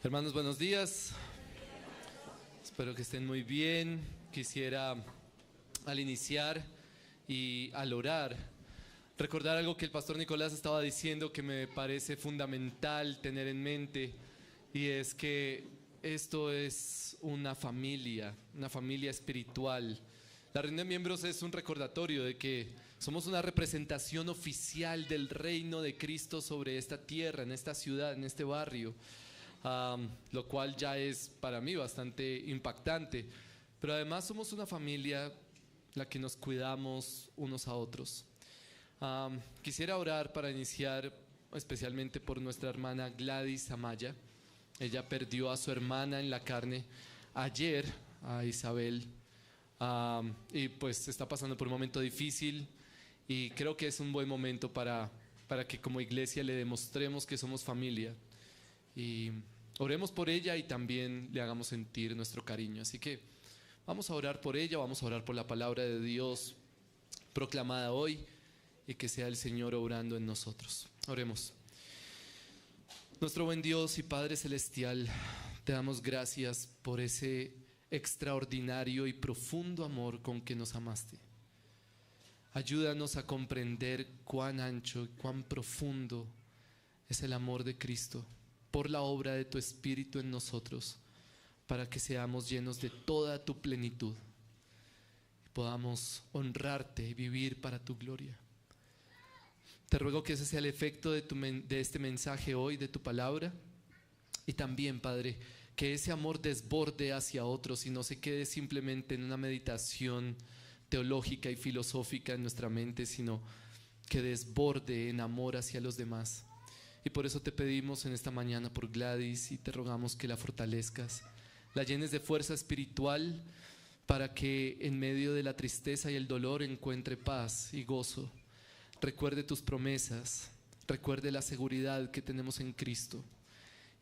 Hermanos, buenos días. Espero que estén muy bien. Quisiera, al iniciar y al orar, recordar algo que el pastor Nicolás estaba diciendo que me parece fundamental tener en mente, y es que esto es una familia espiritual. La reunión de miembros es un recordatorio de que somos una representación oficial del reino de Cristo sobre esta tierra, en esta ciudad, en este barrio. Lo cual ya es para mí bastante impactante. Pero además somos una familia la que nos cuidamos unos a otros. Quisiera orar para iniciar especialmente por nuestra hermana Gladys Amaya. Ella perdió a su hermana en la carne ayer, a Isabel, y pues está pasando por un momento difícil, y creo que es un buen momento para que como iglesia le demostremos que somos familia. Y oremos por ella y también le hagamos sentir nuestro cariño. Así que vamos a orar por ella, vamos a orar por la palabra de Dios proclamada hoy, y que sea el Señor obrando en nosotros. Oremos. Nuestro buen Dios y Padre Celestial, te damos gracias por ese extraordinario y profundo amor con que nos amaste. Ayúdanos a comprender cuán ancho y cuán profundo es el amor de Cristo por la obra de tu Espíritu en nosotros, para que seamos llenos de toda tu plenitud y podamos honrarte y vivir para tu gloria. Te ruego que ese sea el efecto de este mensaje hoy, de tu palabra, y también, Padre, que ese amor desborde hacia otros y no se quede simplemente en una meditación teológica y filosófica en nuestra mente, sino que desborde en amor hacia los demás. Y por eso te pedimos en esta mañana por Gladys, y te rogamos que la fortalezcas, la llenes de fuerza espiritual, para que en medio de la tristeza y el dolor encuentre paz y gozo. Recuerde tus promesas, recuerde la seguridad que tenemos en Cristo,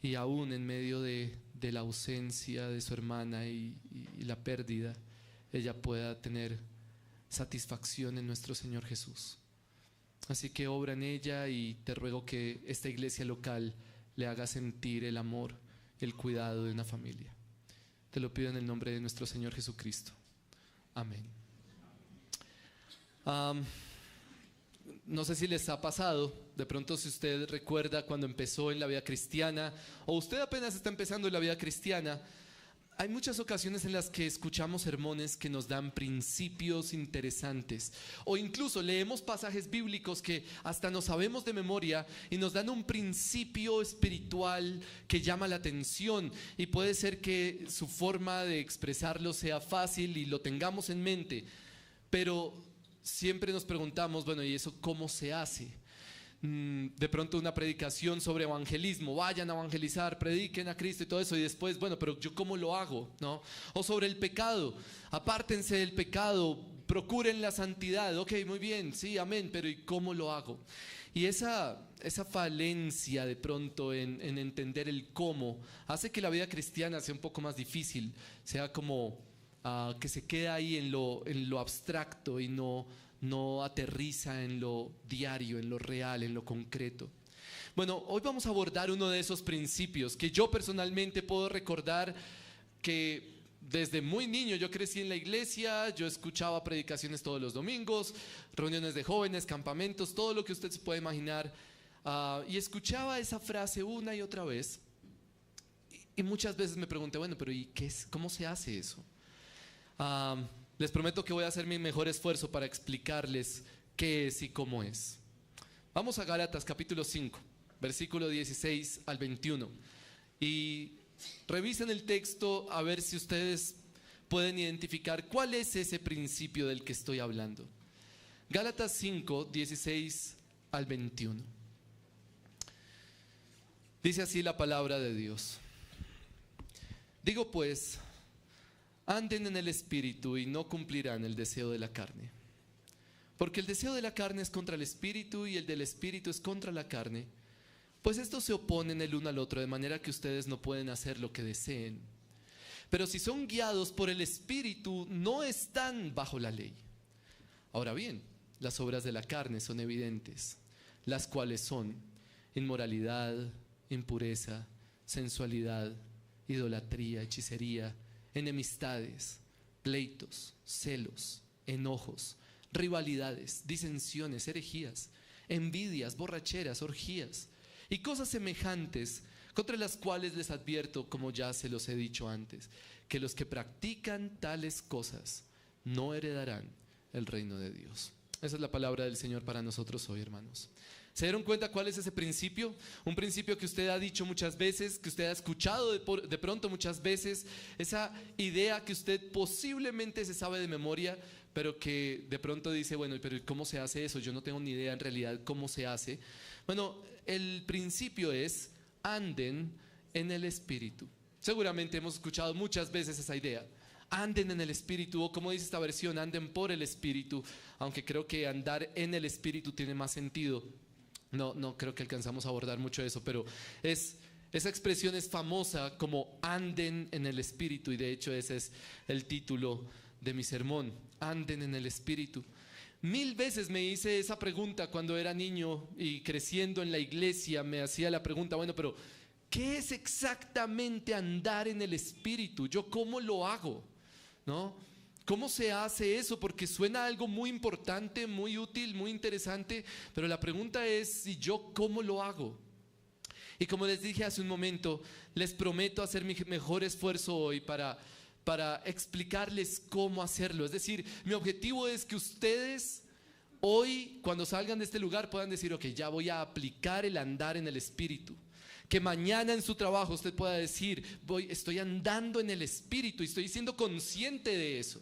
y aún en medio de la ausencia de su hermana y la pérdida, ella pueda tener satisfacción en nuestro Señor Jesús. Así que obra en ella, y te ruego que esta iglesia local le haga sentir el amor, el cuidado de una familia. Te lo pido en el nombre de nuestro Señor Jesucristo. Amén. No sé si les ha pasado, de pronto, si usted recuerda cuando empezó en la vida cristiana, o usted apenas está empezando en la vida cristiana. Hay muchas ocasiones en las que escuchamos sermones que nos dan principios interesantes, o incluso leemos pasajes bíblicos que hasta no sabemos de memoria y nos dan un principio espiritual que llama la atención, y puede ser que su forma de expresarlo sea fácil y lo tengamos en mente, pero siempre nos preguntamos, bueno, ¿y eso cómo se hace? De pronto una predicación sobre evangelismo, vayan a evangelizar, prediquen a Cristo y todo eso, y después, bueno, pero yo ¿cómo lo hago? ¿No? O sobre el pecado, apártense del pecado, procuren la santidad. Ok, muy bien, sí, amén, pero ¿y cómo lo hago? Y esa falencia de pronto en entender el cómo hace que la vida cristiana sea un poco más difícil, sea como que se queda ahí en lo abstracto y no aterriza en lo diario, en lo real, en lo concreto. Bueno, hoy vamos a abordar uno de esos principios que yo personalmente puedo recordar que desde muy niño yo crecí en la iglesia, yo escuchaba predicaciones todos los domingos, reuniones de jóvenes, campamentos, todo lo que usted se puede imaginar, y escuchaba esa frase una y otra vez, y muchas veces me pregunté, bueno, pero ¿y qué es? ¿Cómo se hace eso? Les prometo que voy a hacer mi mejor esfuerzo para explicarles qué es y cómo es. Vamos a Gálatas capítulo 5, versículo 16 al 21, y revisen el texto a ver si ustedes pueden identificar cuál es ese principio del que estoy hablando. Gálatas 5, 16 al 21. Dice así la palabra de Dios. Digo pues, anden en el Espíritu y no cumplirán el deseo de la carne. Porque el deseo de la carne es contra el Espíritu, y el del Espíritu es contra la carne. Pues estos se oponen el uno al otro, de manera que ustedes no pueden hacer lo que deseen. Pero si son guiados por el Espíritu, no están bajo la ley. Ahora bien, las obras de la carne son evidentes, las cuales son inmoralidad, impureza, sensualidad, idolatría, hechicería, enemistades, pleitos, celos, enojos, rivalidades, disensiones, herejías, envidias, borracheras, orgías y cosas semejantes, contra las cuales les advierto, como ya se los he dicho antes, que los que practican tales cosas no heredarán el reino de Dios. Esa es la palabra del Señor para nosotros hoy, hermanos. ¿Se dieron cuenta cuál es ese principio? Un principio que usted ha dicho muchas veces, que usted ha escuchado de pronto muchas veces, esa idea que usted posiblemente se sabe de memoria, pero que de pronto dice, bueno, pero ¿cómo se hace eso? Yo no tengo ni idea en realidad cómo se hace. Bueno, el principio es: anden en el Espíritu. Seguramente hemos escuchado muchas veces esa idea. Anden en el Espíritu, o como dice esta versión, anden por el Espíritu, aunque creo que andar en el Espíritu tiene más sentido. No creo que alcanzamos a abordar mucho eso, pero esa expresión es famosa como anden en el Espíritu, y de hecho ese es el título de mi sermón: anden en el Espíritu. 1000 veces me hice esa pregunta cuando era niño, y creciendo en la iglesia me hacía la pregunta, bueno, pero ¿qué es exactamente andar en el Espíritu? ¿Yo cómo lo hago? ¿No? ¿Cómo se hace eso? Porque suena algo muy importante, muy útil, muy interesante, pero la pregunta es: ¿y yo cómo lo hago? Y como les dije hace un momento, les prometo hacer mi mejor esfuerzo hoy para explicarles cómo hacerlo. Es decir, mi objetivo es que ustedes hoy, cuando salgan de este lugar, puedan decir, ok, ya voy a aplicar el andar en el Espíritu. Que mañana en su trabajo usted pueda decir, estoy andando en el Espíritu y estoy siendo consciente de eso.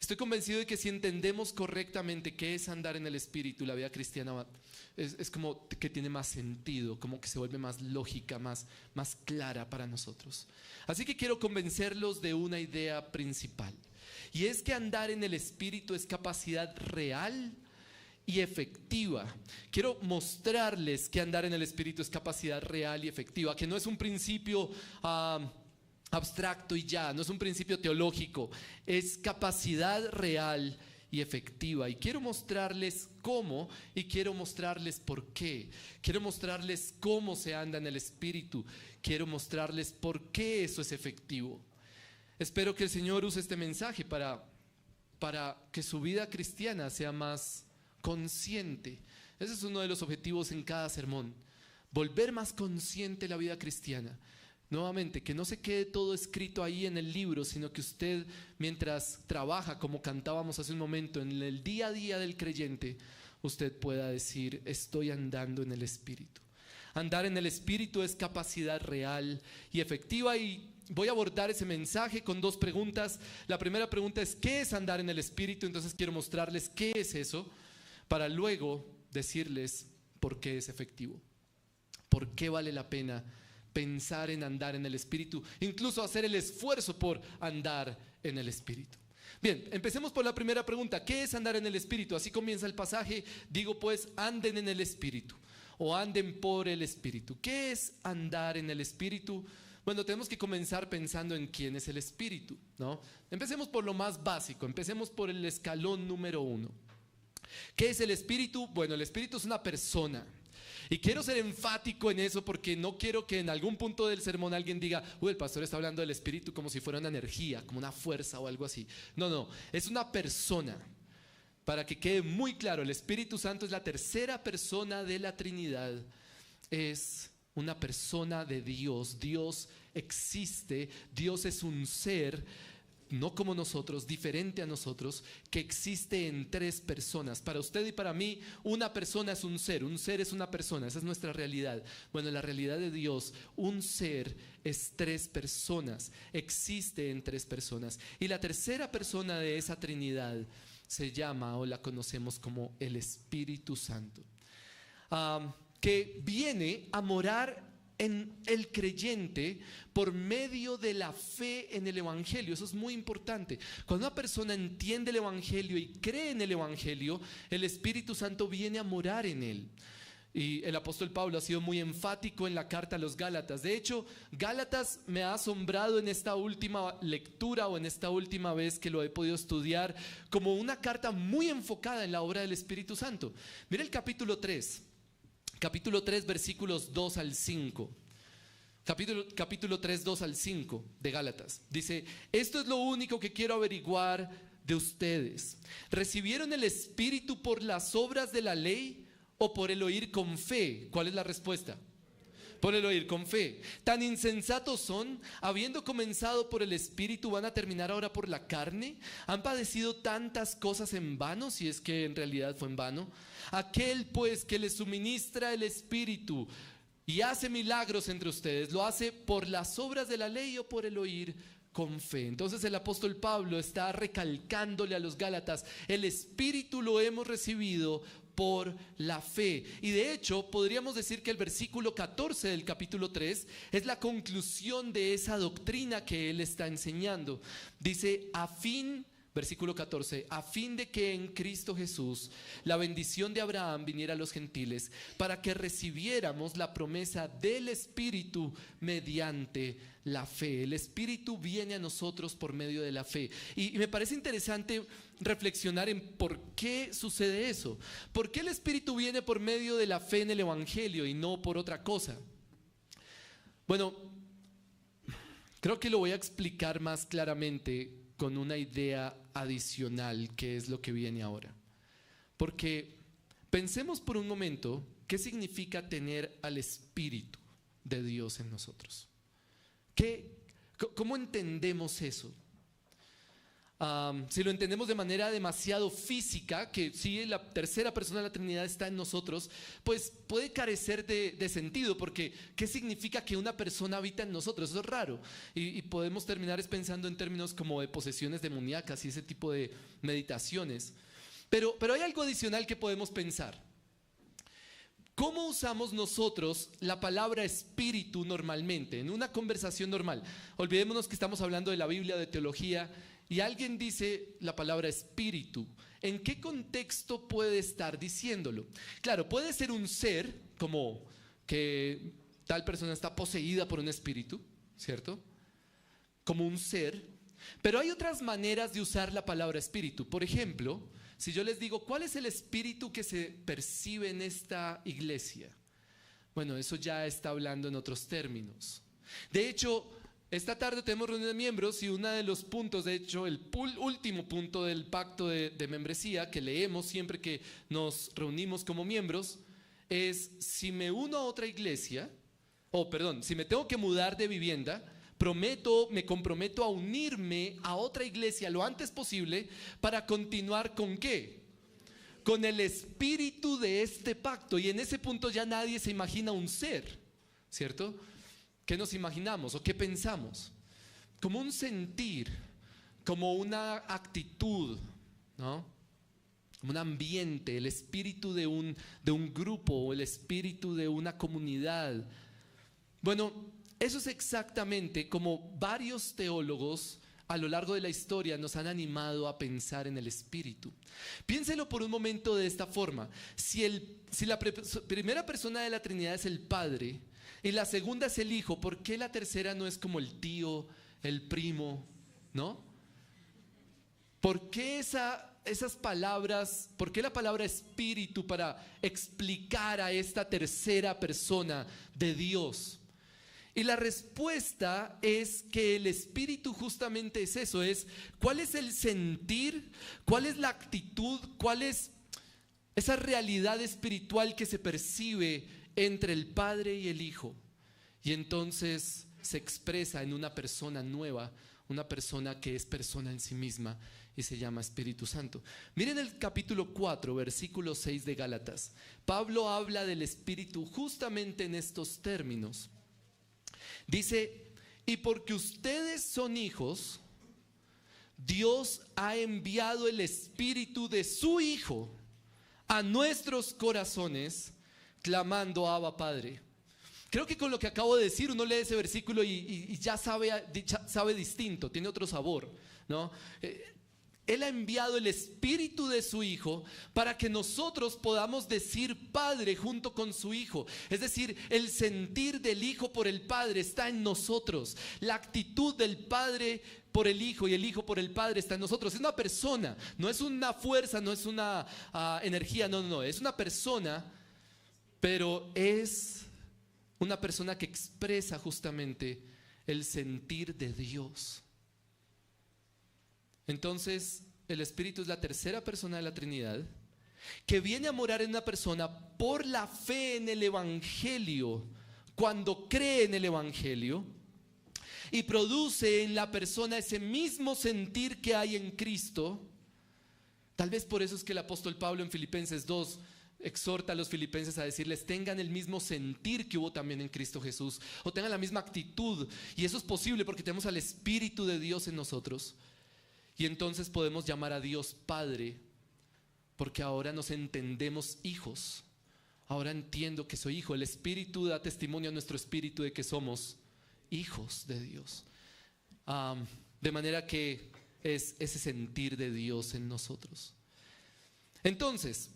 Estoy convencido de que si entendemos correctamente qué es andar en el Espíritu, la vida cristiana es como que tiene más sentido, como que se vuelve más lógica, más clara para nosotros. Así que quiero convencerlos de una idea principal, y es que andar en el Espíritu es capacidad real y efectiva. Quiero mostrarles que andar en el Espíritu es capacidad real y efectiva, que no es un principio abstracto y ya, no es un principio teológico, es capacidad real y efectiva. Y quiero mostrarles cómo, y quiero mostrarles por qué. Quiero mostrarles cómo se anda en el Espíritu. Quiero mostrarles por qué eso es efectivo. Espero que el Señor use este mensaje para que su vida cristiana sea más consciente. Ese es uno de los objetivos en cada sermón: volver más consciente la vida cristiana. Nuevamente, que no se quede todo escrito ahí en el libro, sino que usted, mientras trabaja, como cantábamos hace un momento, en el día a día del creyente, usted pueda decir: estoy andando en el Espíritu. Andar en el Espíritu es capacidad real y efectiva, y voy a abordar ese mensaje con 2 preguntas. La primera pregunta es: ¿qué es andar en el Espíritu? Entonces quiero mostrarles qué es eso, para luego decirles por qué es efectivo, por qué vale la pena pensar en andar en el Espíritu, incluso hacer el esfuerzo por andar en el Espíritu. Bien, empecemos por la primera pregunta: ¿qué es andar en el Espíritu? Así comienza el pasaje. Digo pues, anden en el Espíritu, o anden por el Espíritu. ¿Qué es andar en el Espíritu? Bueno, tenemos que comenzar pensando en quién es el Espíritu, ¿no? Empecemos por lo más básico, empecemos por el escalón número 1. ¿Qué es el Espíritu? Bueno, el Espíritu es una persona. Y quiero ser enfático en eso, porque no quiero que en algún punto del sermón alguien diga: el pastor está hablando del Espíritu como si fuera una energía, como una fuerza o algo así. No, es una persona. Para que quede muy claro, el Espíritu Santo es la tercera persona de la Trinidad. Es una persona de Dios. Dios existe, Dios es un ser, no como nosotros, diferente a nosotros, que existe en 3 personas. Para usted y para mí, una persona es un ser es una persona, esa es nuestra realidad. Bueno, en la realidad de Dios, un ser es 3 personas, existe en 3 personas. Y la tercera persona de esa Trinidad se llama, o la conocemos como el Espíritu Santo, que viene a morar en el creyente por medio de la fe en el Evangelio. Eso es muy importante. Cuando una persona entiende el Evangelio y cree en el Evangelio, el Espíritu Santo viene a morar en él. Y el apóstol Pablo ha sido muy enfático en la carta a los Gálatas. De hecho, Gálatas me ha asombrado en esta última lectura, o en esta última vez que lo he podido estudiar, como una carta muy enfocada en la obra del Espíritu Santo. Mira el capítulo 3, versículos 2 al 5. capítulo 3, 2 al 5 de Gálatas. Dice, esto es lo único que quiero averiguar de ustedes. ¿Recibieron el Espíritu por las obras de la ley o por el oír con fe? ¿Cuál es la respuesta? Por el oír con fe. Tan insensatos son, habiendo comenzado por el Espíritu, ¿van a terminar ahora por la carne? ¿Han padecido tantas cosas en vano, si es que en realidad fue en vano? Aquel pues que les suministra el Espíritu y hace milagros entre ustedes, ¿lo hace por las obras de la ley o por el oír con fe? Entonces el apóstol Pablo está recalcándole a los Gálatas, el Espíritu lo hemos recibido por la fe. Y de hecho podríamos decir que el versículo 14 del capítulo 3 es la conclusión de esa doctrina que él está enseñando. Dice, versículo 14, a fin de que en Cristo Jesús la bendición de Abraham viniera a los gentiles, para que recibiéramos la promesa del Espíritu mediante la fe. El Espíritu viene a nosotros por medio de la fe. Y me parece interesante reflexionar en por qué sucede eso. ¿Por qué el Espíritu viene por medio de la fe en el Evangelio y no por otra cosa? Bueno, creo que lo voy a explicar más claramente con una idea adicional, que es lo que viene ahora. Porque pensemos por un momento qué significa tener al Espíritu de Dios en nosotros. ¿Cómo entendemos eso? Si lo entendemos de manera demasiado física, que si la tercera persona de la Trinidad está en nosotros, pues puede carecer de sentido, porque ¿qué significa que una persona habita en nosotros? Eso es raro, y podemos terminar pensando en términos como de posesiones demoníacas y ese tipo de meditaciones. Pero hay algo adicional que podemos pensar. ¿Cómo usamos nosotros la palabra espíritu normalmente, en una conversación normal? Olvidémonos que estamos hablando de la Biblia, de teología, y alguien dice la palabra espíritu. ¿En qué contexto puede estar diciéndolo? Claro, puede ser un ser, como que tal persona está poseída por un espíritu, ¿cierto? Como un ser. Pero hay otras maneras de usar la palabra espíritu. Por ejemplo, si yo les digo, ¿cuál es el espíritu que se percibe en esta iglesia? Bueno, eso ya está hablando en otros términos. De hecho, esta tarde tenemos reunión de miembros y uno de los puntos, de hecho el último punto del pacto de membresía que leemos siempre que nos reunimos como miembros es: si me uno a otra iglesia, si me tengo que mudar de vivienda, me comprometo a unirme a otra iglesia lo antes posible para continuar ¿con qué? Con el espíritu de este pacto. Y en ese punto ya nadie se imagina un ser, ¿cierto? ¿Qué nos imaginamos o qué pensamos? Como un sentir, como una actitud, ¿no? Como un ambiente, el espíritu de un grupo o el espíritu de una comunidad. Bueno, eso es exactamente como varios teólogos a lo largo de la historia nos han animado a pensar en el espíritu. Piénselo por un momento de esta forma. Si la primera persona de la Trinidad es el Padre y la segunda es el Hijo, ¿por qué la tercera no es como el tío, el primo, ¿no? ¿Por qué esas palabras, por qué la palabra espíritu para explicar a esta tercera persona de Dios? Y la respuesta es que el espíritu justamente es eso, es cuál es el sentir, cuál es la actitud, cuál es esa realidad espiritual que se percibe entre el Padre y el Hijo. Y entonces se expresa en una persona nueva, una persona que es persona en sí misma y se llama Espíritu Santo. Miren el capítulo 4, versículo 6 de Gálatas. Pablo habla del Espíritu justamente en estos términos. Dice: y porque ustedes son hijos, Dios ha enviado el Espíritu de su Hijo a nuestros corazones, clamando Abba Padre. Creo que con lo que acabo de decir uno lee ese versículo y ya sabe distinto, tiene otro sabor, ¿no? Él ha enviado el Espíritu de su Hijo para que nosotros podamos decir Padre junto con su Hijo. Es decir, el sentir del Hijo por el Padre está en nosotros. La actitud del Padre por el Hijo y el Hijo por el Padre está en nosotros. Es una persona, no es una fuerza, no es una energía, no, es una persona, pero es una persona que expresa justamente el sentir de Dios. Entonces, el Espíritu es la tercera persona de la Trinidad, que viene a morar en una persona por la fe en el Evangelio, cuando cree en el Evangelio, y produce en la persona ese mismo sentir que hay en Cristo. Tal vez por eso es que el apóstol Pablo en Filipenses 2 exhorta a los filipenses a decirles: tengan el mismo sentir que hubo también en Cristo Jesús, o tengan la misma actitud. Y eso es posible porque tenemos al Espíritu de Dios en nosotros. Y entonces podemos llamar a Dios Padre, porque ahora nos entendemos hijos. Ahora entiendo que soy hijo. El Espíritu da testimonio a nuestro espíritu de que somos hijos de Dios. De manera que es ese sentir de Dios en nosotros. Entonces,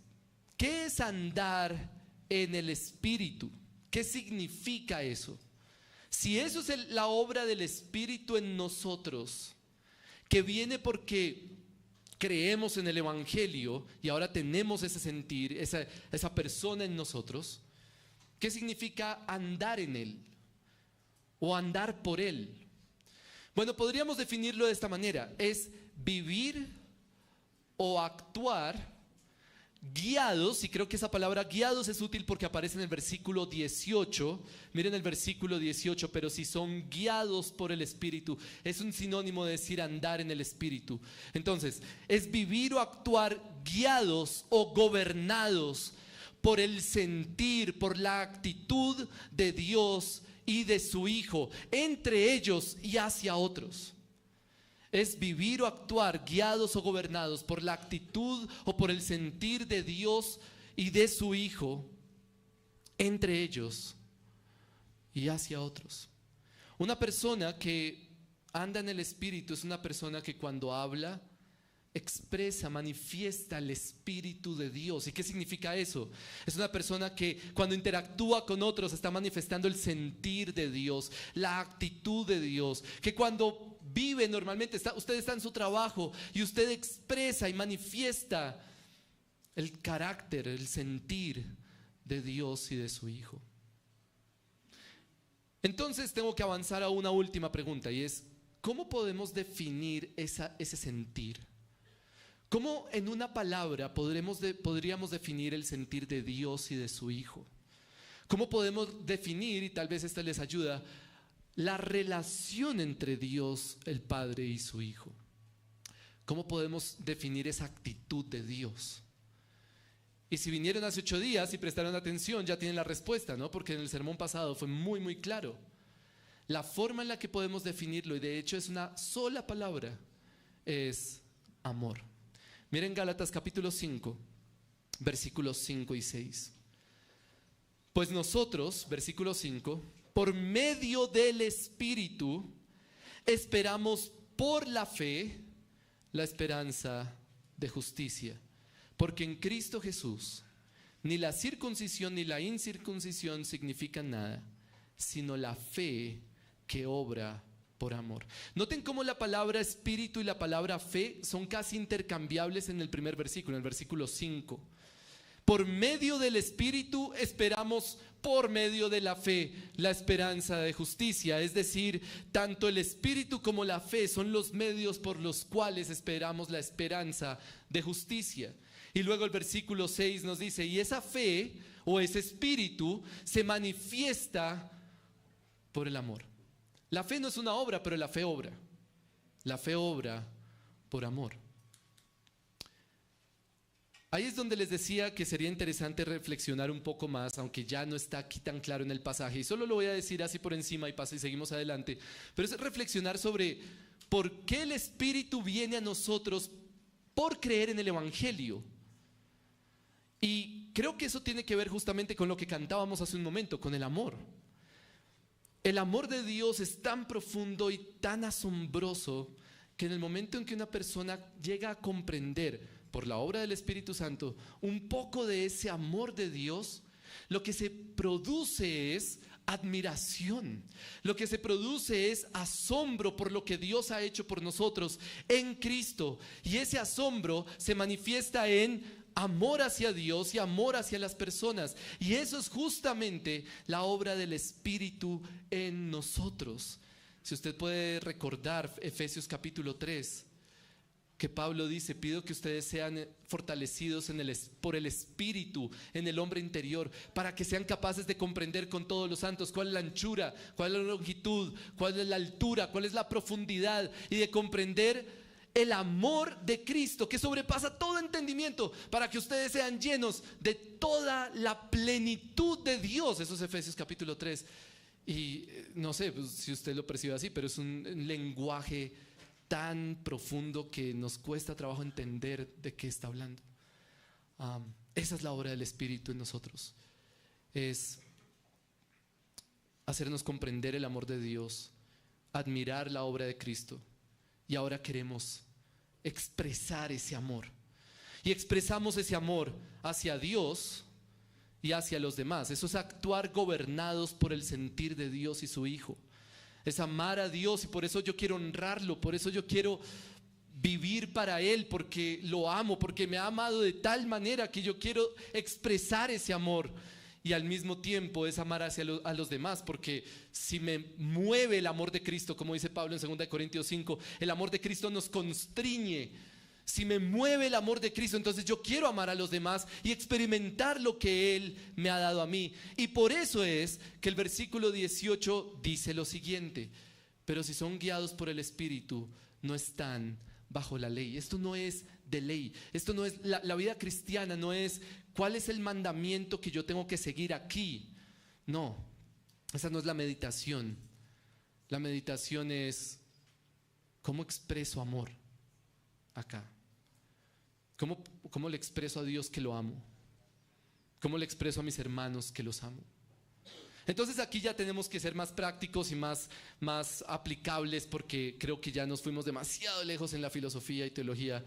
¿qué es andar en el Espíritu? ¿Qué significa eso? Si eso es la obra del Espíritu en nosotros, que viene porque creemos en el Evangelio y ahora tenemos ese sentir, esa persona en nosotros, ¿qué significa andar en Él o andar por Él? Bueno, podríamos definirlo de esta manera: es vivir o actuar guiados, y creo que esa palabra guiados es útil porque aparece en el versículo 18. Miren el versículo 18: pero si son guiados por el Espíritu. Es un sinónimo de decir andar en el Espíritu. Entonces, es vivir o actuar guiados o gobernados por el sentir, por la actitud de Dios y de su Hijo, entre ellos y hacia otros. Es vivir o actuar guiados o gobernados por la actitud o por el sentir de Dios y de su Hijo, entre ellos y hacia otros. Una persona que anda en el Espíritu es una persona que cuando habla expresa, manifiesta el Espíritu de Dios. ¿Y qué significa eso? Es una persona que cuando interactúa con otros está manifestando el sentir de Dios, la actitud de Dios. Que cuando vive normalmente, usted está en su trabajo y usted expresa y manifiesta el carácter, el sentir de Dios y de su Hijo. Entonces tengo que avanzar a una última pregunta, y es: ¿cómo podemos definir ese sentir? ¿Cómo en una palabra podríamos definir el sentir de Dios y de su Hijo? ¿Cómo podemos definir, y tal vez esta les ayuda, la relación entre Dios, el Padre y su Hijo? ¿Cómo podemos definir esa actitud de Dios? Y si vinieron hace 8 días y prestaron atención, ya tienen la respuesta, ¿no? Porque en el sermón pasado fue muy, muy claro. La forma en la que podemos definirlo, y de hecho es una sola palabra, es amor. Miren Gálatas capítulo 5, versículos 5 y 6. Pues nosotros, versículo 5, por medio del Espíritu esperamos por la fe la esperanza de justicia. Porque en Cristo Jesús ni la circuncisión ni la incircuncisión significan nada, sino la fe que obra por amor. Noten cómo la palabra espíritu y la palabra fe son casi intercambiables en el primer versículo, en el versículo 5. Por medio del Espíritu esperamos por medio de la fe la esperanza de justicia. Es decir, tanto el Espíritu como la fe son los medios por los cuales esperamos la esperanza de justicia. Y luego el versículo 6 nos dice: y esa fe o ese Espíritu se manifiesta por el amor. La fe no es una obra, pero la fe obra. La fe obra por amor. Ahí es donde les decía que sería interesante reflexionar un poco más, aunque ya no está aquí tan claro en el pasaje, y solo lo voy a decir así por encima y pasa y seguimos adelante. Pero es reflexionar sobre por qué el Espíritu viene a nosotros por creer en el Evangelio. Y creo que eso tiene que ver justamente con lo que cantábamos hace un momento, con el amor. El amor de Dios es tan profundo y tan asombroso que en el momento en que una persona llega a comprender por la obra del Espíritu Santo un poco de ese amor de Dios, lo que se produce es admiración, lo que se produce es asombro por lo que Dios ha hecho por nosotros en Cristo, y ese asombro se manifiesta en amor hacia Dios y amor hacia las personas. Y eso es justamente la obra del Espíritu en nosotros. Si usted puede recordar Efesios capítulo 3, que Pablo dice: pido que ustedes sean fortalecidos por el Espíritu en el hombre interior, para que sean capaces de comprender con todos los santos cuál es la anchura, cuál es la longitud, cuál es la altura, cuál es la profundidad, y de comprender el amor de Cristo que sobrepasa todo entendimiento, para que ustedes sean llenos de toda la plenitud de Dios. Eso es Efesios capítulo 3. Y no sé pues, si usted lo percibe así, pero es un lenguaje tan profundo que nos cuesta trabajo entender de qué está hablando. Esa es la obra del Espíritu en nosotros. Es hacernos comprender el amor de Dios, admirar la obra de Cristo. Y ahora queremos expresar ese amor. Y expresamos ese amor hacia Dios y hacia los demás. Eso es actuar gobernados por el sentir de Dios y su Hijo. Es amar a Dios, y por eso yo quiero honrarlo, por eso yo quiero vivir para Él, porque lo amo, porque me ha amado de tal manera que yo quiero expresar ese amor. Y al mismo tiempo es amar a los demás, porque si me mueve el amor de Cristo, como dice Pablo en 2 Corintios 5, el amor de Cristo nos constriñe. Si me mueve el amor de Cristo, entonces yo quiero amar a los demás y experimentar lo que Él me ha dado a mí. Y por eso es que el versículo 18 dice lo siguiente: pero si son guiados por el Espíritu, no están bajo la ley. Esto no es de ley. Esto no es, la vida cristiana no es cuál es el mandamiento que yo tengo que seguir aquí. No, esa no es la meditación. La meditación es cómo expreso amor acá. ¿Cómo le expreso a Dios que lo amo? ¿Cómo le expreso a mis hermanos que los amo? Entonces aquí ya tenemos que ser más prácticos y más aplicables, porque creo que ya nos fuimos demasiado lejos en la filosofía y teología,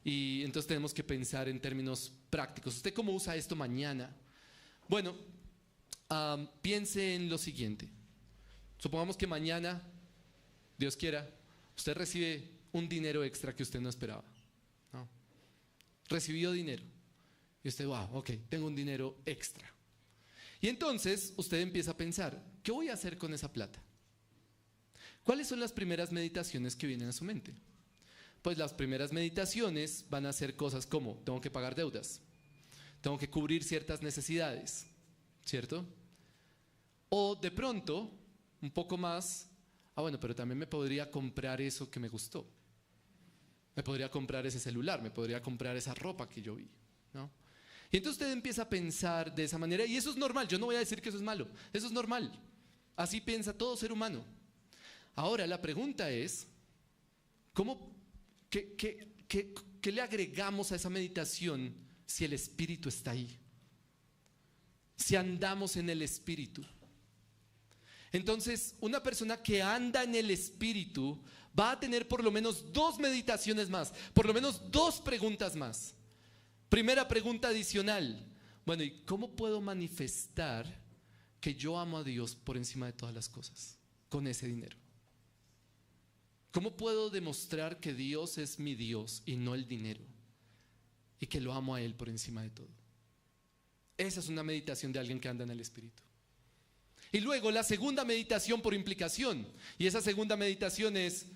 y entonces tenemos que pensar en términos prácticos. ¿Usted cómo usa esto mañana? Bueno, piense en lo siguiente. Supongamos que mañana, Dios quiera, usted recibe un dinero extra que usted no esperaba, ¿no? Recibió dinero y usted, wow, ok, tengo un dinero extra. Y entonces usted empieza a pensar: ¿qué voy a hacer con esa plata? ¿Cuáles son las primeras meditaciones que vienen a su mente? Pues las primeras meditaciones van a ser cosas como: tengo que pagar deudas, tengo que cubrir ciertas necesidades, ¿cierto? O de pronto, un poco más: bueno, pero también me podría comprar eso que me gustó. Me podría comprar ese celular, me podría comprar esa ropa que yo vi, ¿no? Y entonces usted empieza a pensar de esa manera, y eso es normal. Yo no voy a decir que eso es malo, eso es normal. Así piensa todo ser humano. Ahora la pregunta es: ¿qué le agregamos a esa meditación si el Espíritu está ahí? Si andamos en el Espíritu. Entonces, una persona que anda en el Espíritu va a tener por lo menos 2 meditaciones más, por lo menos 2 preguntas más. Primera pregunta adicional: bueno, ¿y cómo puedo manifestar que yo amo a Dios por encima de todas las cosas con ese dinero? ¿Cómo puedo demostrar que Dios es mi Dios y no el dinero, y que lo amo a Él por encima de todo? Esa es una meditación de alguien que anda en el Espíritu. Y luego la segunda meditación por implicación, y esa segunda meditación es: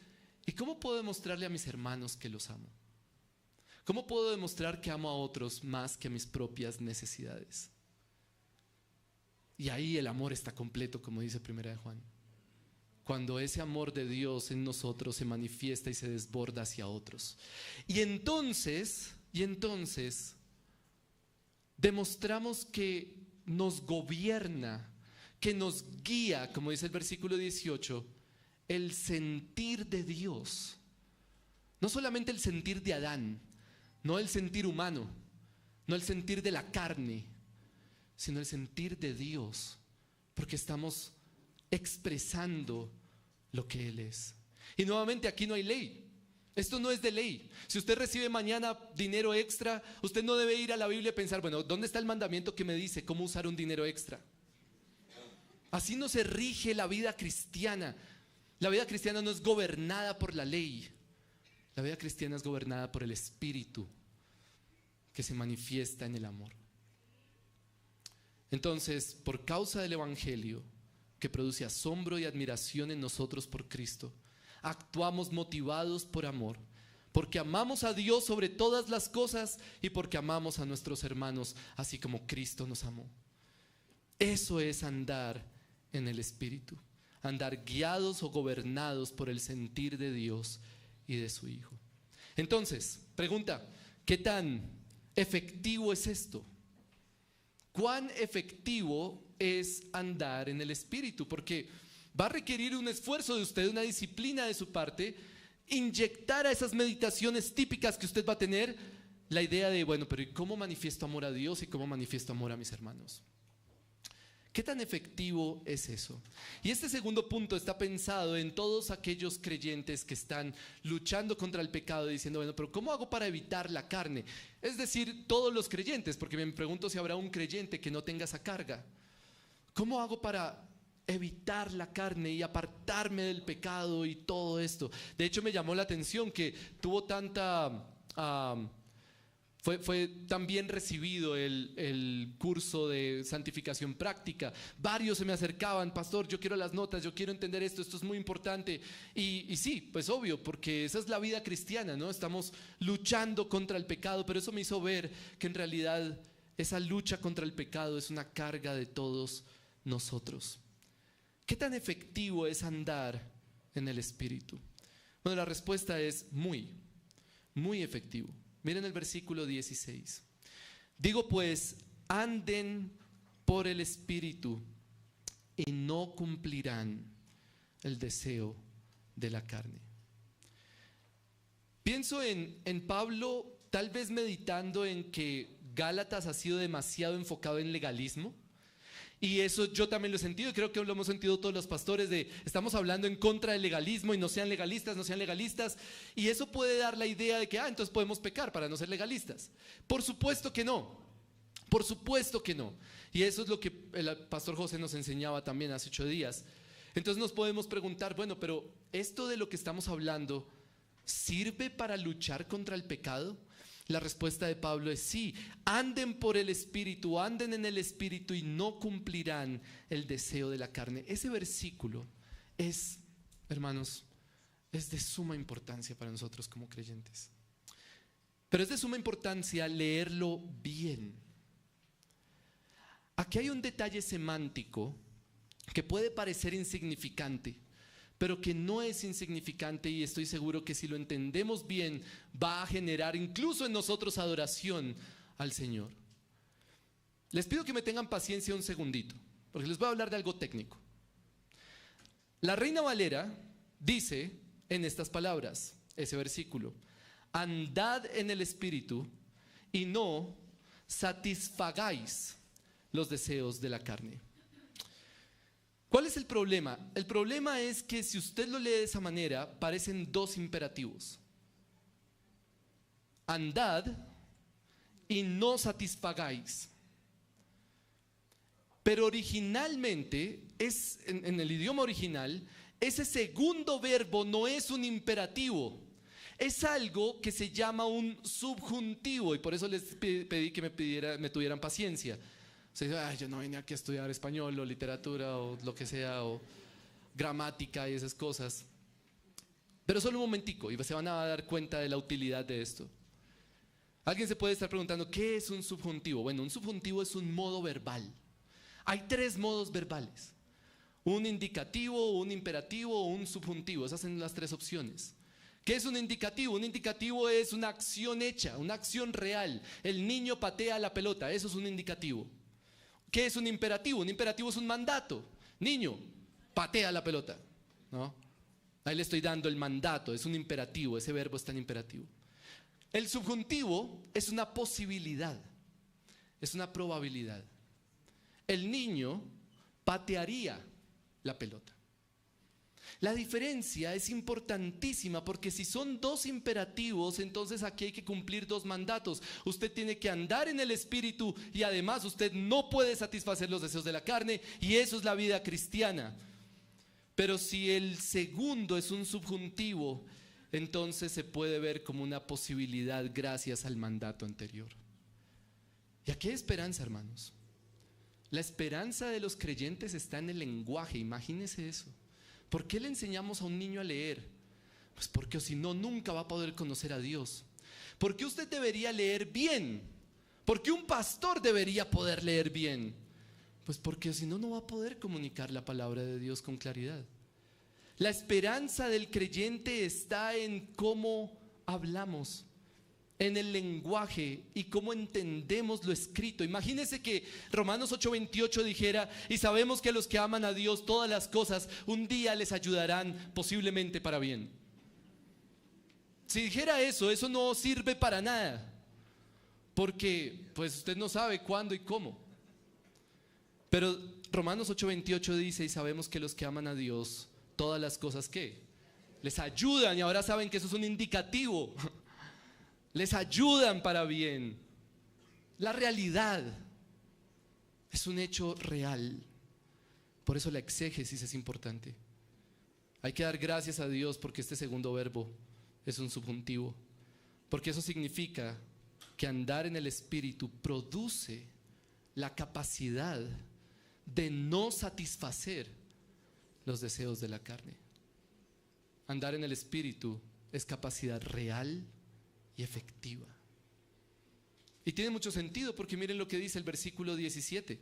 ¿y cómo puedo demostrarle a mis hermanos que los amo? ¿Cómo puedo demostrar que amo a otros más que a mis propias necesidades? Y ahí el amor está completo, como dice 1 de Juan. Cuando ese amor de Dios en nosotros se manifiesta y se desborda hacia otros. Y entonces demostramos que nos gobierna, que nos guía, como dice el versículo 18, el sentir de Dios. No solamente el sentir de Adán, no el sentir humano, no el sentir de la carne, sino el sentir de Dios, porque estamos expresando lo que Él es. Y nuevamente, aquí no hay ley. Esto no es de ley. Si usted recibe mañana dinero extra, usted no debe ir a la Biblia y pensar: bueno, ¿dónde está el mandamiento que me dice cómo usar un dinero extra? Así no se rige la vida cristiana. La vida cristiana no es gobernada por la ley. La vida cristiana es gobernada por el Espíritu. que se manifiesta en el amor. Entonces, por causa del Evangelio, que produce asombro y admiración en nosotros por Cristo, actuamos motivados por amor, porque amamos a Dios sobre todas las cosas y porque amamos a nuestros hermanos, así como Cristo nos amó. Eso es andar en el Espíritu, andar guiados o gobernados por el sentir de Dios y de su Hijo. Entonces, pregunta, ¿qué tan efectivo es esto? ¿Cuán efectivo es andar en el Espíritu? Porque va a requerir un esfuerzo de usted, una disciplina de su parte, inyectar a esas meditaciones típicas que usted va a tener la idea de, bueno, pero ¿y cómo manifiesto amor a Dios y cómo manifiesto amor a mis hermanos? ¿Qué tan efectivo es eso? Y este segundo punto está pensado en todos aquellos creyentes que están luchando contra el pecado, diciendo, bueno, pero ¿cómo hago para evitar la carne? Es decir, todos los creyentes, porque me pregunto si habrá un creyente que no tenga esa carga. ¿Cómo hago para evitar la carne y apartarme del pecado y todo esto? De hecho, me llamó la atención que tuvo tanta... Fue tan bien recibido el curso de santificación práctica. Varios se me acercaban, pastor, yo quiero las notas, yo quiero entender esto es muy importante. Y sí, pues obvio, porque esa es la vida cristiana, ¿no? Estamos luchando contra el pecado, pero eso me hizo ver que en realidad esa lucha contra el pecado es una carga de todos nosotros. ¿Qué tan efectivo es andar en el Espíritu? Bueno, la respuesta es muy efectivo. Miren el versículo 16. Digo pues, anden por el Espíritu y no cumplirán el deseo de la carne. Pienso en Pablo tal vez meditando en que Gálatas ha sido demasiado enfocado en legalismo. Y eso yo también lo he sentido y creo que lo hemos sentido todos los pastores de estamos hablando en contra del legalismo y no sean legalistas. Y eso puede dar la idea de que entonces podemos pecar para no ser legalistas. Por supuesto que no. Y eso es lo que el pastor José nos enseñaba también hace 8 días. Entonces nos podemos preguntar, bueno, pero ¿esto de lo que estamos hablando sirve para luchar contra el pecado? La respuesta de Pablo es sí, anden por el Espíritu, anden en el Espíritu y no cumplirán el deseo de la carne. Ese versículo es, hermanos, es de suma importancia para nosotros como creyentes. Pero es de suma importancia leerlo bien. Aquí hay un detalle semántico que puede parecer insignificante, pero que no es insignificante y estoy seguro que si lo entendemos bien va a generar incluso en nosotros adoración al Señor. Les pido que me tengan paciencia un segundito, porque les voy a hablar de algo técnico. La Reina Valera dice en estas palabras, ese versículo, andad en el Espíritu y no satisfagáis los deseos de la carne. ¿Cuál es el problema? El problema es que si usted lo lee de esa manera, parecen 2 imperativos. Andad y no satisfagáis. Pero originalmente, en el idioma original, ese segundo verbo no es un imperativo. Es algo que se llama un subjuntivo y por eso les pedí que me tuvieran paciencia. O sea, yo no vine aquí a estudiar español o literatura o lo que sea, o gramática y esas cosas. Pero solo un momentico y se van a dar cuenta de la utilidad de esto. Alguien se puede estar preguntando, ¿qué es un subjuntivo? Bueno, un subjuntivo es un modo verbal. Hay 3 modos verbales. Un indicativo, un imperativo o un subjuntivo. Esas son las 3 opciones. ¿Qué es un indicativo? Un indicativo es una acción hecha, una acción real. El niño patea la pelota, eso es un indicativo. ¿Qué es un imperativo? Un imperativo es un mandato. Niño, patea la pelota, ¿no? Ahí le estoy dando el mandato, es un imperativo, ese verbo es tan imperativo. El subjuntivo es una posibilidad, es una probabilidad. El niño patearía la pelota. La diferencia es importantísima porque si son 2 imperativos, entonces aquí hay que cumplir 2 mandatos. Usted tiene que andar en el Espíritu y además usted no puede satisfacer los deseos de la carne y eso es la vida cristiana. Pero si el segundo es un subjuntivo, entonces se puede ver como una posibilidad gracias al mandato anterior. ¿Y aquí hay esperanza, hermanos? La esperanza de los creyentes está en el lenguaje, imagínense eso. ¿Por qué le enseñamos a un niño a leer? Pues porque si no, nunca va a poder conocer a Dios. ¿Por qué usted debería leer bien? ¿Por qué un pastor debería poder leer bien? Pues porque si no, no va a poder comunicar la palabra de Dios con claridad. La esperanza del creyente está en cómo hablamos, en el lenguaje y cómo entendemos lo escrito. Imagínense que Romanos 8:28 dijera: y sabemos que a los que aman a Dios todas las cosas un día les ayudarán posiblemente para bien. Si dijera eso, eso no sirve para nada, porque pues usted no sabe cuándo y cómo. Pero Romanos 8:28 dice: y sabemos que los que aman a Dios todas las cosas ¿qué? Les ayudan, y ahora saben que eso es un indicativo. Les ayudan para bien. La realidad es un hecho real. Por eso la exégesis es importante. Hay que dar gracias a Dios porque este segundo verbo es un subjuntivo, porque eso significa que andar en el Espíritu produce la capacidad de no satisfacer los deseos de la carne. Andar en el Espíritu es capacidad real y efectiva. Y tiene mucho sentido porque miren lo que dice el versículo 17.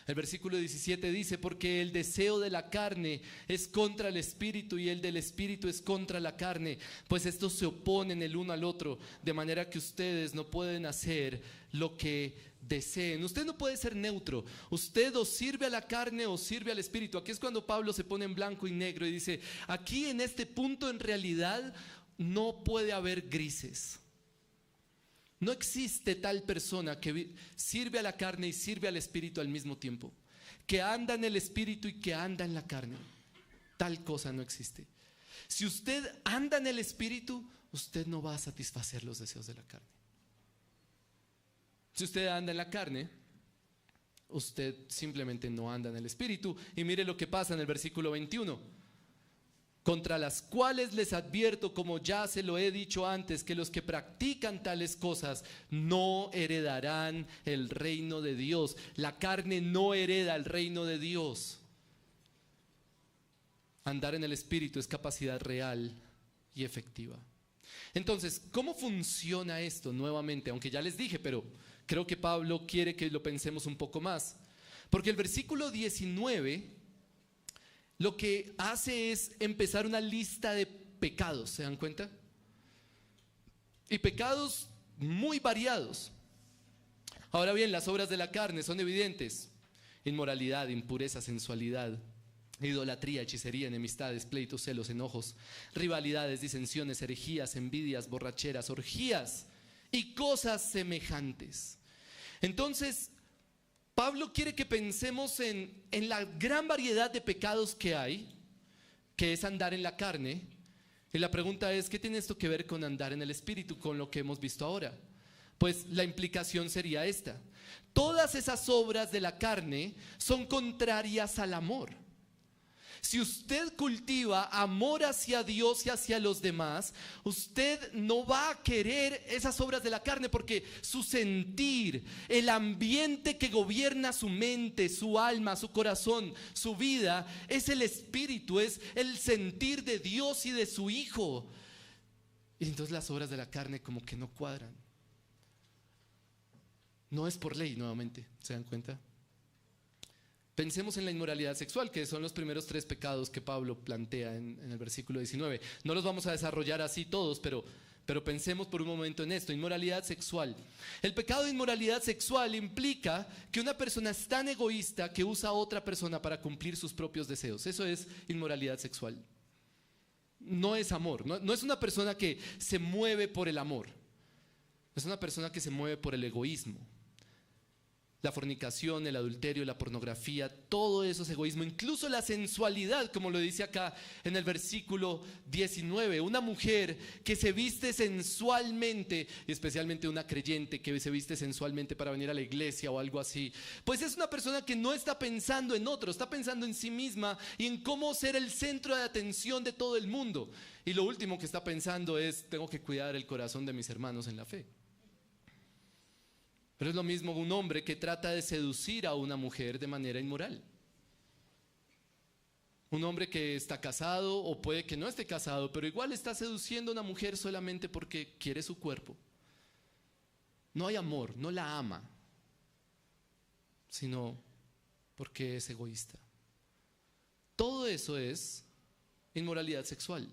El versículo 17 dice: porque el deseo de la carne es contra el Espíritu y el del Espíritu es contra la carne, pues estos se oponen el uno al otro, de manera que ustedes no pueden hacer lo que deseen. Usted no puede ser neutro. Usted o sirve a la carne o sirve al Espíritu. Aquí es cuando Pablo se pone en blanco y negro y dice: aquí en este punto en realidad no puede haber grises. No existe tal persona que sirve a la carne y sirve al Espíritu al mismo tiempo, que anda en el Espíritu y que anda en la carne. Tal cosa no existe. Si usted anda en el Espíritu, usted no va a satisfacer los deseos de la carne. Si usted anda en la carne, usted simplemente no anda en el Espíritu. Y mire lo que pasa en el versículo 21. Contra las cuales les advierto, como ya se lo he dicho antes, que los que practican tales cosas no heredarán el reino de Dios. La carne no hereda el reino de Dios. Andar en el Espíritu es capacidad real y efectiva. Entonces, ¿cómo funciona esto nuevamente? Aunque ya les dije, pero creo que Pablo quiere que lo pensemos un poco más. Porque el versículo 19 lo que hace es empezar una lista de pecados, ¿se dan cuenta? Y pecados muy variados. Ahora bien, las obras de la carne son evidentes: inmoralidad, impureza, sensualidad, idolatría, hechicería, enemistades, pleitos, celos, enojos, rivalidades, disensiones, herejías, envidias, borracheras, orgías y cosas semejantes. Entonces, Pablo quiere que pensemos en la gran variedad de pecados que hay, que es andar en la carne. Y la pregunta es: ¿qué tiene esto que ver con andar en el Espíritu, con lo que hemos visto ahora? Pues la implicación sería esta: todas esas obras de la carne son contrarias al amor. Si usted cultiva amor hacia Dios y hacia los demás, usted no va a querer esas obras de la carne, porque su sentir, el ambiente que gobierna su mente, su alma, su corazón, su vida, es el Espíritu, es el sentir de Dios y de su Hijo. Y entonces las obras de la carne como que no cuadran. No es por ley, nuevamente, ¿se dan cuenta? Pensemos en la inmoralidad sexual, que son los primeros 3 pecados que Pablo plantea en el versículo 19. No los vamos a desarrollar así todos, pero pensemos por un momento en esto: inmoralidad sexual. El pecado de inmoralidad sexual implica que una persona es tan egoísta que usa a otra persona para cumplir sus propios deseos. Eso es inmoralidad sexual. No es amor, no es una persona que se mueve por el amor. Es una persona que se mueve por el egoísmo. La fornicación, el adulterio, la pornografía, todo eso es egoísmo. Incluso la sensualidad, como lo dice acá en el versículo 19. Una mujer que se viste sensualmente, y especialmente una creyente que se viste sensualmente para venir a la iglesia o algo así, pues es una persona que no está pensando en otro, está pensando en sí misma y en cómo ser el centro de atención de todo el mundo. Y lo último que está pensando es: tengo que cuidar el corazón de mis hermanos en la fe. Pero es lo mismo un hombre que trata de seducir a una mujer de manera inmoral. Un hombre que está casado o puede que no esté casado, pero igual está seduciendo a una mujer solamente porque quiere su cuerpo. No hay amor, no la ama, sino porque es egoísta. Todo eso es inmoralidad sexual.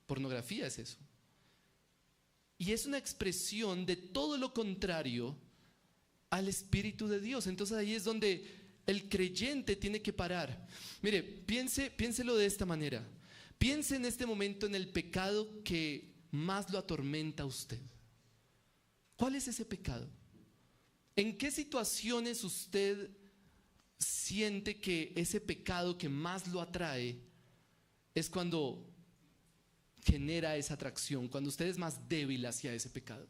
Pornografía es eso. Y es una expresión de todo lo contrario al Espíritu de Dios. Entonces ahí es donde el creyente tiene que parar. Mire, piénselo de esta manera. Piense en este momento en el pecado que más lo atormenta a usted. ¿Cuál es ese pecado? ¿En qué situaciones usted siente que ese pecado que más lo atrae es cuando genera esa atracción, cuando usted es más débil hacia ese pecado?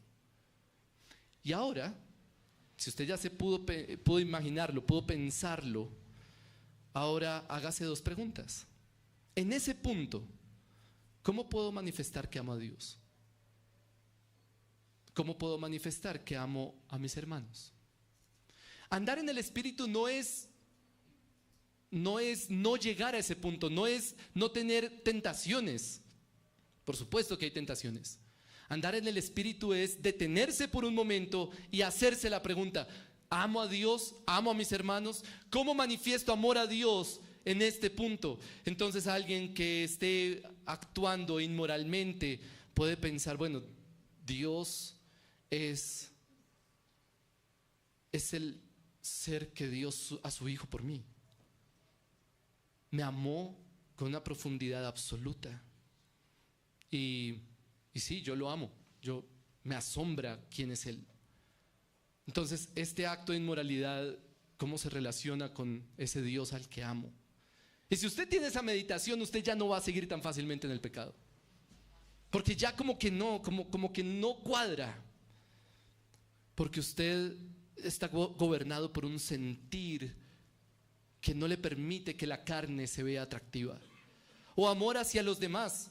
Y ahora, si usted ya se pudo imaginarlo, pudo pensarlo, ahora hágase dos preguntas. En ese punto, ¿cómo puedo manifestar que amo a Dios? ¿Cómo puedo manifestar que amo a mis hermanos? Andar en el Espíritu no es no llegar a ese punto, no es no tener tentaciones. Por supuesto que hay tentaciones. Andar en el Espíritu es detenerse por un momento y hacerse la pregunta: ¿amo a Dios? ¿Amo a mis hermanos? ¿Cómo manifiesto amor a Dios en este punto? Entonces alguien que esté actuando inmoralmente puede pensar: bueno, Dios es el ser que dio a su Hijo por mí. Me amó con una profundidad absoluta. Y sí, yo lo amo. Me asombra quién es Él. Entonces, este acto de inmoralidad, ¿cómo se relaciona con ese Dios al que amo? Y si usted tiene esa meditación, usted ya no va a seguir tan fácilmente en el pecado. Porque ya como que no cuadra. Porque usted está gobernado por un sentir que no le permite que la carne se vea atractiva. O amor hacia los demás.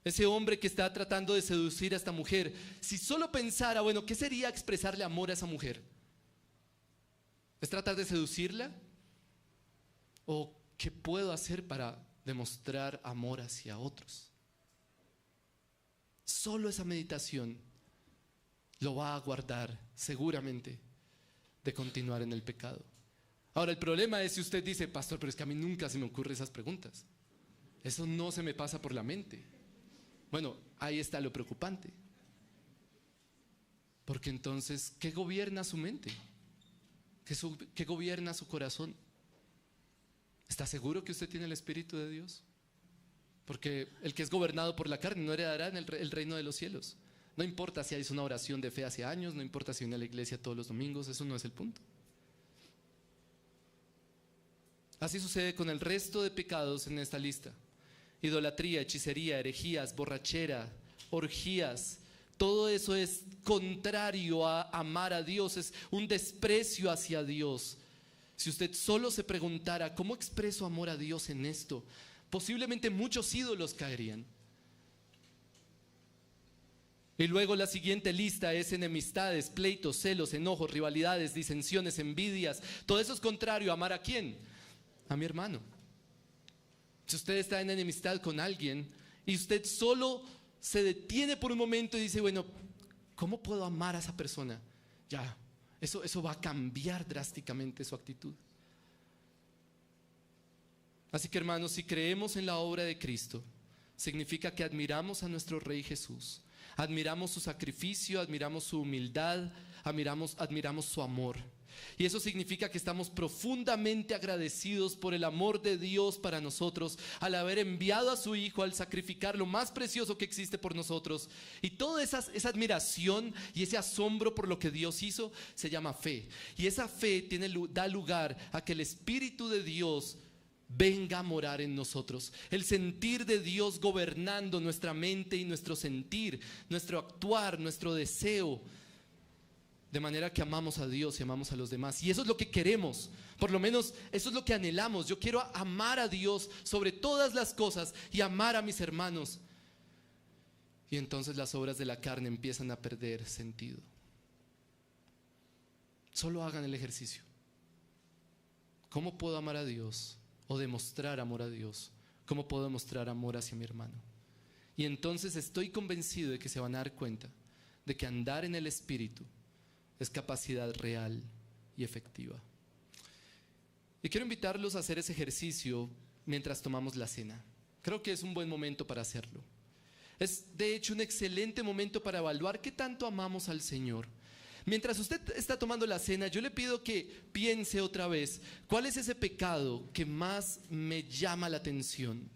Ese hombre que está tratando de seducir a esta mujer, si solo pensara, bueno, ¿qué sería expresarle amor a esa mujer? ¿Es tratar de seducirla? ¿O qué puedo hacer para demostrar amor hacia otros? Solo esa meditación lo va a guardar seguramente de continuar en el pecado. Ahora, el problema es si usted dice: pastor, pero es que a mí nunca se me ocurren esas preguntas. Eso no se me pasa por la mente. Bueno, ahí está lo preocupante. Porque entonces, ¿qué gobierna su mente? ¿Qué gobierna su corazón? ¿Está seguro que usted tiene el Espíritu de Dios? Porque el que es gobernado por la carne no heredará en el reino de los cielos. No importa si hizo una oración de fe hace años, no importa si viene a la iglesia todos los domingos, eso no es el punto. Así sucede con el resto de pecados en esta lista: idolatría, hechicería, herejías, borrachera, orgías. Todo eso es contrario a amar a Dios, es un desprecio hacia Dios. Si usted solo se preguntara: ¿cómo expreso amor a Dios en esto?, posiblemente muchos ídolos caerían. Y luego la siguiente lista es enemistades, pleitos, celos, enojos, rivalidades, disensiones, envidias. Todo eso es contrario a amar ¿a quién? A mi hermano. Si usted está en enemistad con alguien y usted solo se detiene por un momento y dice: bueno, ¿cómo puedo amar a esa persona? Ya, eso va a cambiar drásticamente su actitud. Así que, hermanos, si creemos en la obra de Cristo, significa que admiramos a nuestro Rey Jesús, admiramos su sacrificio, admiramos su humildad, admiramos su amor. Y eso significa que estamos profundamente agradecidos por el amor de Dios para nosotros, al haber enviado a su Hijo, al sacrificar lo más precioso que existe por nosotros. Y toda esa admiración y ese asombro por lo que Dios hizo se llama fe. Y esa fe da lugar a que el Espíritu de Dios venga a morar en nosotros. El sentir de Dios gobernando nuestra mente y nuestro sentir, nuestro actuar, nuestro deseo, de manera que amamos a Dios y amamos a los demás. Y eso es lo que queremos, por lo menos eso es lo que anhelamos. Yo quiero amar a Dios sobre todas las cosas y amar a mis hermanos. Y entonces las obras de la carne empiezan a perder sentido. Solo hagan el ejercicio. ¿Cómo puedo amar a Dios o demostrar amor a Dios? ¿Cómo puedo demostrar amor hacia mi hermano? Y entonces estoy convencido de que se van a dar cuenta de que andar en el Espíritu es capacidad real y efectiva. Y quiero invitarlos a hacer ese ejercicio mientras tomamos la cena. Creo que es un buen momento para hacerlo. Es de hecho un excelente momento para evaluar qué tanto amamos al Señor. Mientras usted está tomando la cena, yo le pido que piense otra vez, ¿cuál es ese pecado que más me llama la atención?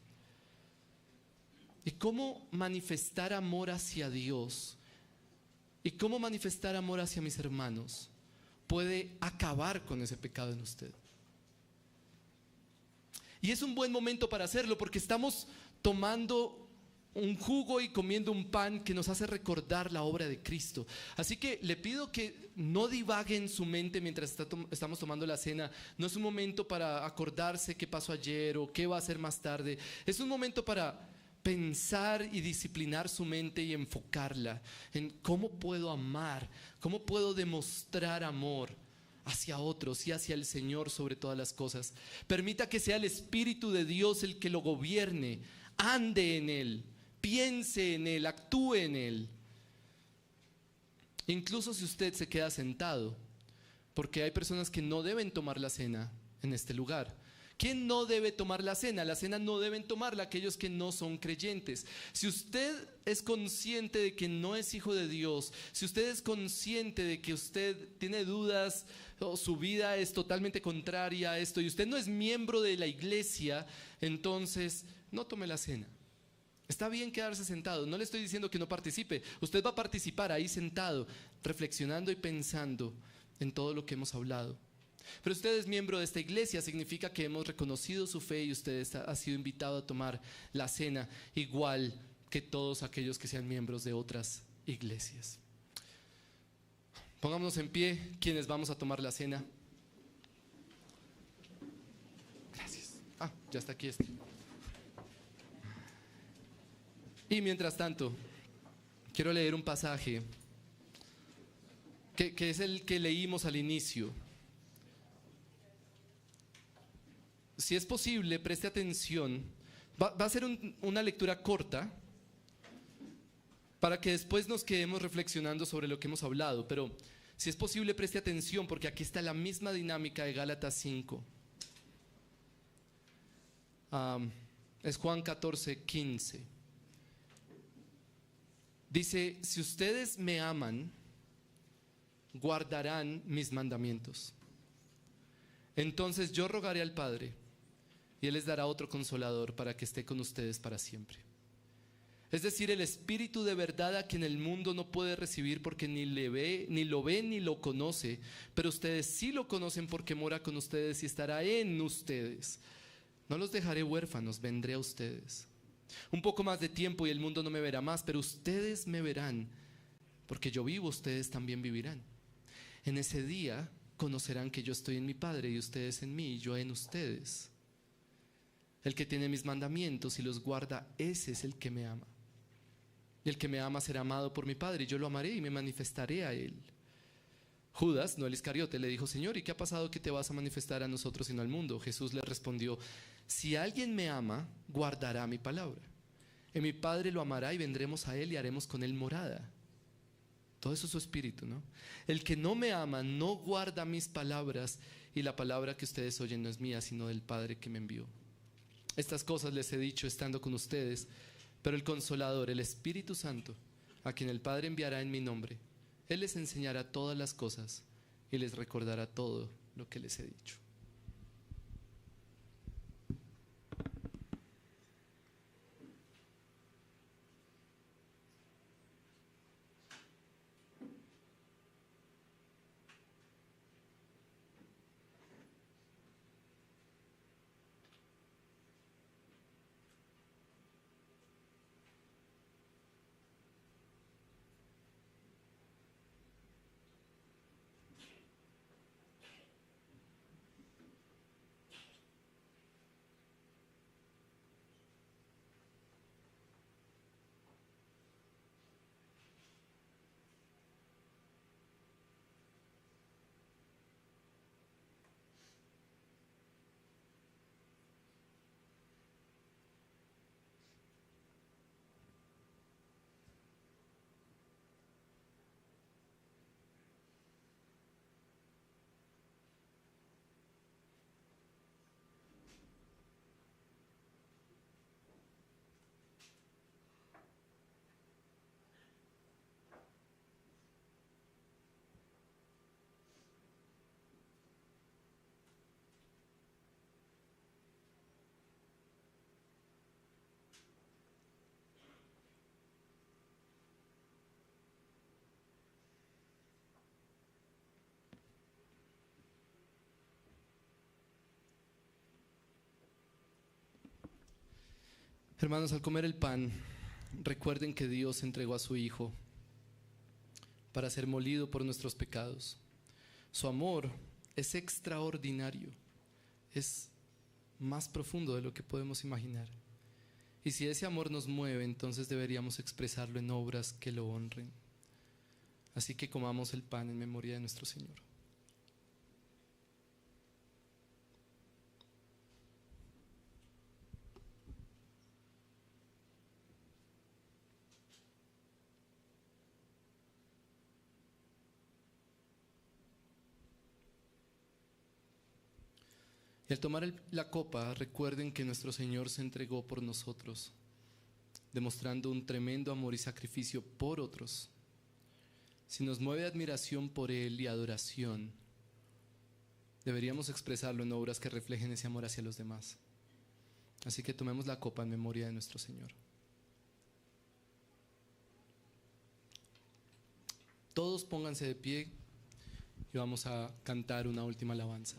Y cómo manifestar amor hacia Dios y cómo manifestar amor hacia mis hermanos puede acabar con ese pecado en usted. Y es un buen momento para hacerlo porque estamos tomando un jugo y comiendo un pan que nos hace recordar la obra de Cristo. Así que le pido que no divague en su mente mientras estamos tomando la cena. No es un momento para acordarse qué pasó ayer o qué va a hacer más tarde. Es un momento para pensar y disciplinar su mente y enfocarla en cómo puedo amar, cómo puedo demostrar amor hacia otros y hacia el Señor sobre todas las cosas. Permita que sea el Espíritu de Dios el que lo gobierne, ande en Él, piense en Él, actúe en Él. Incluso si usted se queda sentado, porque hay personas que no deben tomar la cena en este lugar. ¿Quién no debe tomar la cena? La cena no deben tomarla aquellos que no son creyentes. Si usted es consciente de que no es hijo de Dios, si usted es consciente de que usted tiene dudas o su vida es totalmente contraria a esto y usted no es miembro de la iglesia, entonces no tome la cena. Está bien quedarse sentado, no le estoy diciendo que no participe. Usted va a participar ahí sentado, reflexionando y pensando en todo lo que hemos hablado. Pero usted es miembro de esta iglesia, significa que hemos reconocido su fe y usted ha sido invitado a tomar la cena, igual que todos aquellos que sean miembros de otras iglesias. Pongámonos en pie, quienes vamos a tomar la cena. Gracias. Ya está aquí este. Y mientras tanto, quiero leer un pasaje que es el que leímos al inicio. Si es posible, preste atención. Va a ser una lectura corta para que después nos quedemos reflexionando sobre lo que hemos hablado. Pero si es posible, preste atención porque aquí está la misma dinámica de Gálatas 5. Es Juan 14:15. Dice, si ustedes me aman, guardarán mis mandamientos. Entonces yo rogaré al Padre y Él les dará otro consolador para que esté con ustedes para siempre. Es decir, el Espíritu de verdad a quien el mundo no puede recibir porque ni lo ve ni lo conoce, pero ustedes sí lo conocen porque mora con ustedes y estará en ustedes. No los dejaré huérfanos, vendré a ustedes. Un poco más de tiempo y el mundo no me verá más, pero ustedes me verán, porque yo vivo, ustedes también vivirán. En ese día conocerán que yo estoy en mi Padre y ustedes en mí y yo en ustedes. El que tiene mis mandamientos y los guarda, ese es el que me ama. Y el que me ama será amado por mi Padre y yo lo amaré y me manifestaré a él. Judas, no el Iscariote, le dijo, Señor, ¿y qué ha pasado que te vas a manifestar a nosotros y no al mundo? Jesús le respondió, si alguien me ama, guardará mi palabra. Y mi Padre lo amará y vendremos a él y haremos con él morada. Todo eso es su espíritu, ¿no? El que no me ama no guarda mis palabras y la palabra que ustedes oyen no es mía, sino del Padre que me envió. Estas cosas les he dicho estando con ustedes, pero el Consolador, el Espíritu Santo, a quien el Padre enviará en mi nombre, Él les enseñará todas las cosas y les recordará todo lo que les he dicho. Hermanos, al comer el pan, recuerden que Dios entregó a su Hijo para ser molido por nuestros pecados. Su amor es extraordinario, es más profundo de lo que podemos imaginar. Y si ese amor nos mueve, entonces deberíamos expresarlo en obras que lo honren. Así que comamos el pan en memoria de nuestro Señor. Y al tomar la copa, recuerden que nuestro Señor se entregó por nosotros, demostrando un tremendo amor y sacrificio por otros. Si nos mueve admiración por Él y adoración, deberíamos expresarlo en obras que reflejen ese amor hacia los demás. Así que tomemos la copa en memoria de nuestro Señor. Todos pónganse de pie y vamos a cantar una última alabanza.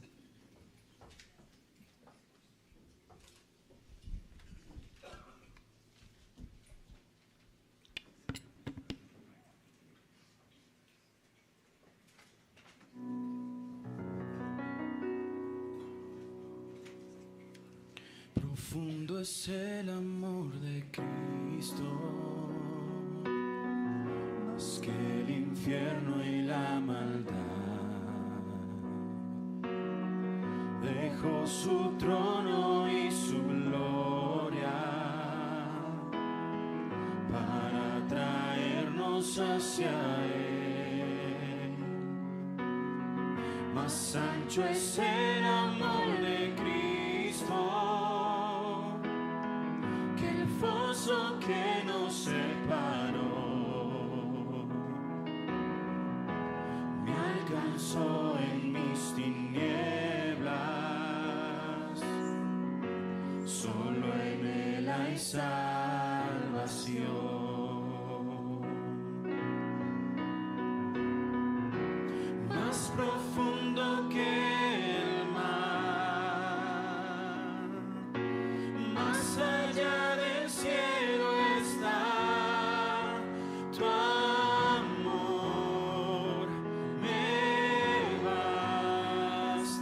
Profundo es el amor de Cristo, más que el infierno y la maldad. Dejó su trono y su gloria para traernos hacia Él. Más ancho es el amor de Cristo que nos separó, me alcanzó en mis tinieblas, solo en Él hay salvación. Más profundo que el mar, más allá del cielo está tu amor, me bastará.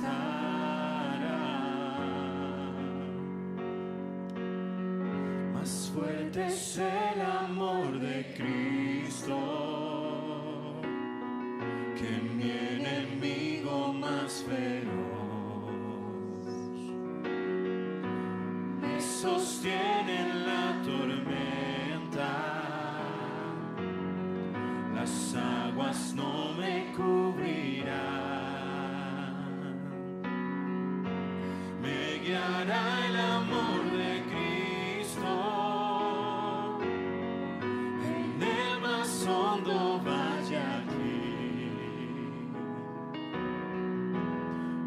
Más fuerte es el amor de Cristo que mi enemigo más feroz. Me sostiene en la tormenta, las aguas no me cubrirán. Me guiará el amor de Cristo, en el más hondo valle aquí.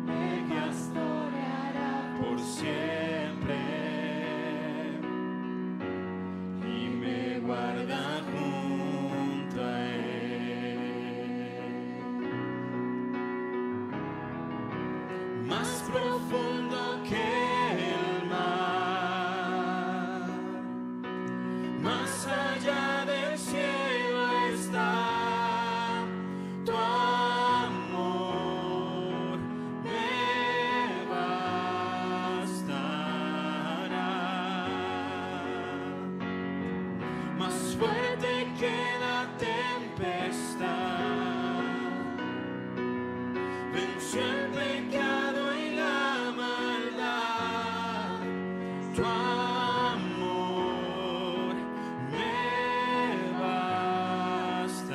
Me pastoreará por siempre y me guarda junto a Él. Más profundo que el mar, más allá del cielo está tu amor, me bastará. Más fuerte que la tempestad, venció el pecado y la maldad. Tu amor me bastará.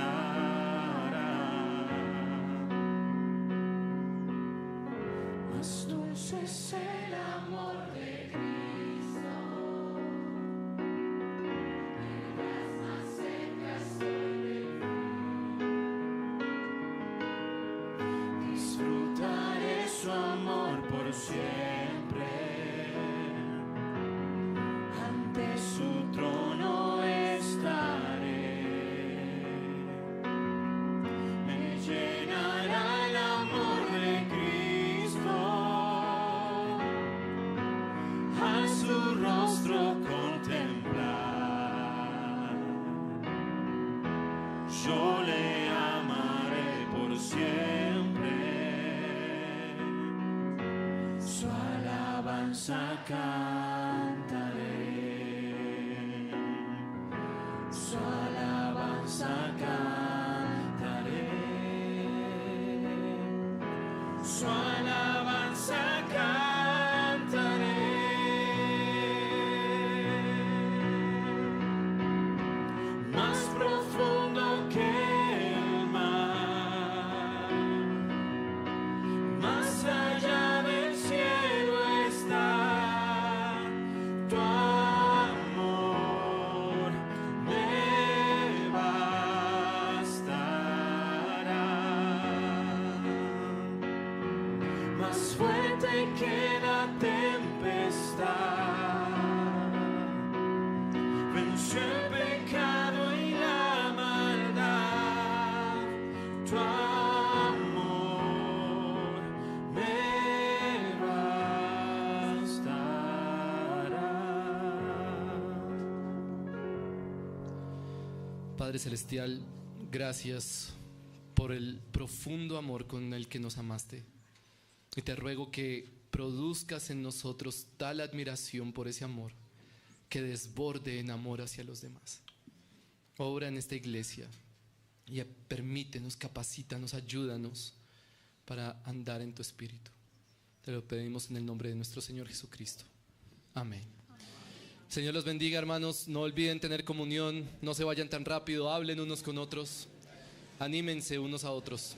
Más dulce es el amor de Cristo, mientras más cerca estoy de ti. Disfrutaré su amor por siempre, ante su trono estaré. Me llenará el amor de Cristo, alabanza cantaré, su alabanza cantaré, su alabanza cantaré. Más profundo que el mar, más allá del cielo está tu amor, me bastará. Más fuerte que la tempestad, venció el pecado y la maldad, tu amor me bastará. Padre Celestial, gracias por el profundo amor con el que nos amaste. Y te ruego que produzcas en nosotros tal admiración por ese amor que desborde en amor hacia los demás. Obra en esta iglesia y permítenos, capacítanos, ayúdanos para andar en tu espíritu. Te lo pedimos en el nombre de nuestro Señor Jesucristo. Amén. Señor los bendiga, hermanos. No olviden tener comunión. No se vayan tan rápido. Hablen unos con otros. Anímense unos a otros.